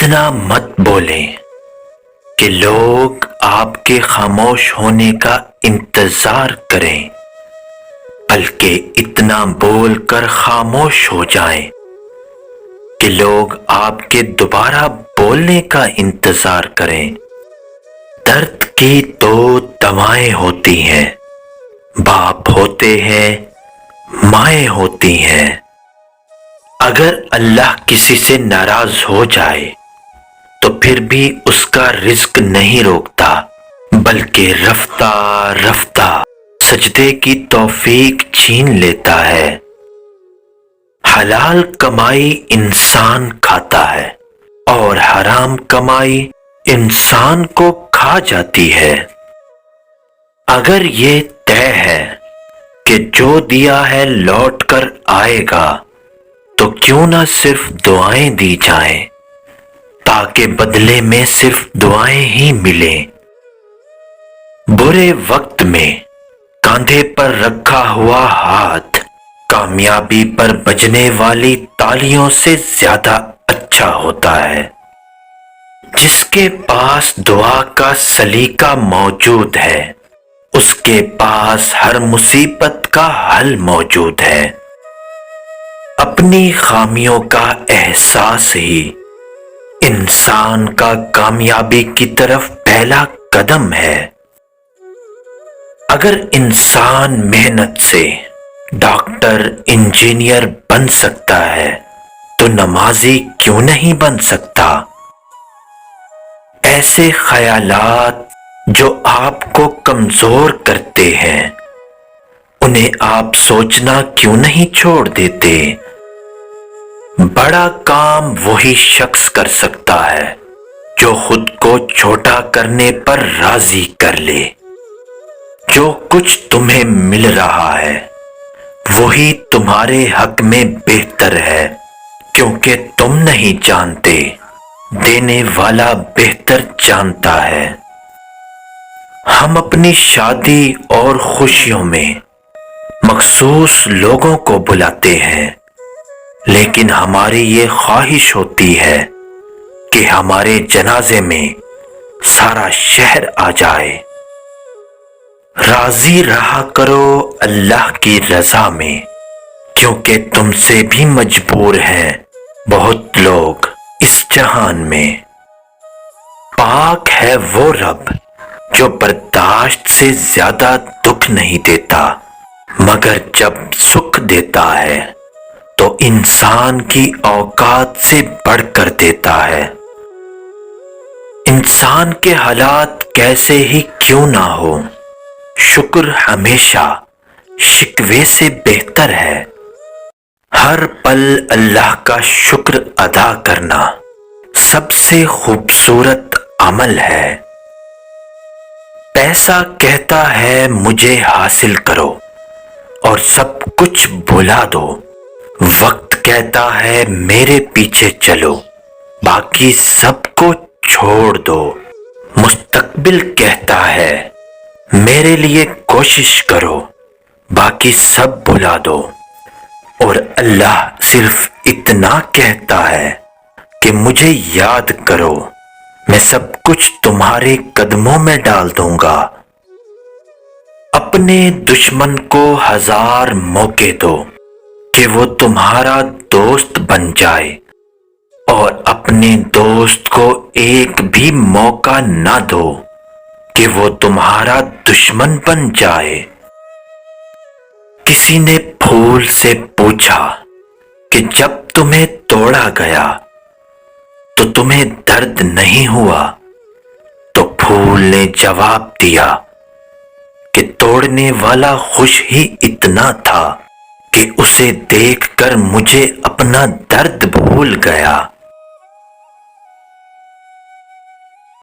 اتنا مت بولیں کہ لوگ آپ کے خاموش ہونے کا انتظار کریں، بلکہ اتنا بول کر خاموش ہو جائیں کہ لوگ آپ کے دوبارہ بولنے کا انتظار کریں۔ درد کی دو دوائیں ہوتی ہیں، باپ ہوتے ہیں، مائیں ہوتی ہیں۔ اگر اللہ کسی سے ناراض ہو جائے تو پھر بھی اس کا رزق نہیں روکتا، بلکہ رفتہ رفتہ سجدے کی توفیق چھین لیتا ہے۔ حلال کمائی انسان کھاتا ہے اور حرام کمائی انسان کو کھا جاتی ہے۔ اگر یہ طے ہے کہ جو دیا ہے لوٹ کر آئے گا تو کیوں نہ صرف دعائیں دی جائیں تاکہ بدلے میں صرف دعائیں ہی ملیں۔ برے وقت میں کاندھے پر رکھا ہوا ہاتھ کامیابی پر بجنے والی تالیوں سے زیادہ اچھا ہوتا ہے۔ جس کے پاس دعا کا سلیقہ موجود ہے اس کے پاس ہر مصیبت کا حل موجود ہے۔ اپنی خامیوں کا احساس ہی انسان کا کامیابی کی طرف پہلا قدم ہے۔ اگر انسان محنت سے ڈاکٹر، انجینئر بن سکتا ہے تو نمازی کیوں نہیں بن سکتا؟ ایسے خیالات جو آپ کو کمزور کرتے ہیں انہیں آپ سوچنا کیوں نہیں چھوڑ دیتے؟ بڑا کام وہی شخص کر سکتا ہے جو خود کو چھوٹا کرنے پر راضی کر لے۔ جو کچھ تمہیں مل رہا ہے وہی تمہارے حق میں بہتر ہے، کیونکہ تم نہیں جانتے، دینے والا بہتر جانتا ہے۔ ہم اپنی شادی اور خوشیوں میں مخصوص لوگوں کو بلاتے ہیں، لیکن ہماری یہ خواہش ہوتی ہے کہ ہمارے جنازے میں سارا شہر آ جائے۔ راضی رہا کرو اللہ کی رضا میں، کیونکہ تم سے بھی مجبور ہیں بہت لوگ اس جہان میں۔ پاک ہے وہ رب جو برداشت سے زیادہ دکھ نہیں دیتا، مگر جب سکھ دیتا ہے تو انسان کی اوقات سے بڑھ کر دیتا ہے۔ انسان کے حالات کیسے ہی کیوں نہ ہو، شکر ہمیشہ شکوے سے بہتر ہے۔ ہر پل اللہ کا شکر ادا کرنا سب سے خوبصورت عمل ہے۔ پیسہ کہتا ہے مجھے حاصل کرو اور سب کچھ بھلا دو، وقت کہتا ہے میرے پیچھے چلو باقی سب کو چھوڑ دو، مستقبل کہتا ہے میرے لیے کوشش کرو باقی سب بھلا دو، اور اللہ صرف اتنا کہتا ہے کہ مجھے یاد کرو، میں سب کچھ تمہارے قدموں میں ڈال دوں گا۔ اپنے دشمن کو 1000 موقع دو کہ وہ تمہارا دوست بن جائے، اور اپنے دوست کو ایک بھی موقع نہ دو کہ وہ تمہارا دشمن بن جائے۔ کسی نے پھول سے پوچھا کہ جب تمہیں توڑا گیا تو تمہیں درد نہیں ہوا؟ تو پھول نے جواب دیا کہ توڑنے والا خوش ہی اتنا تھا کہ اسے دیکھ کر مجھے اپنا درد بھول گیا۔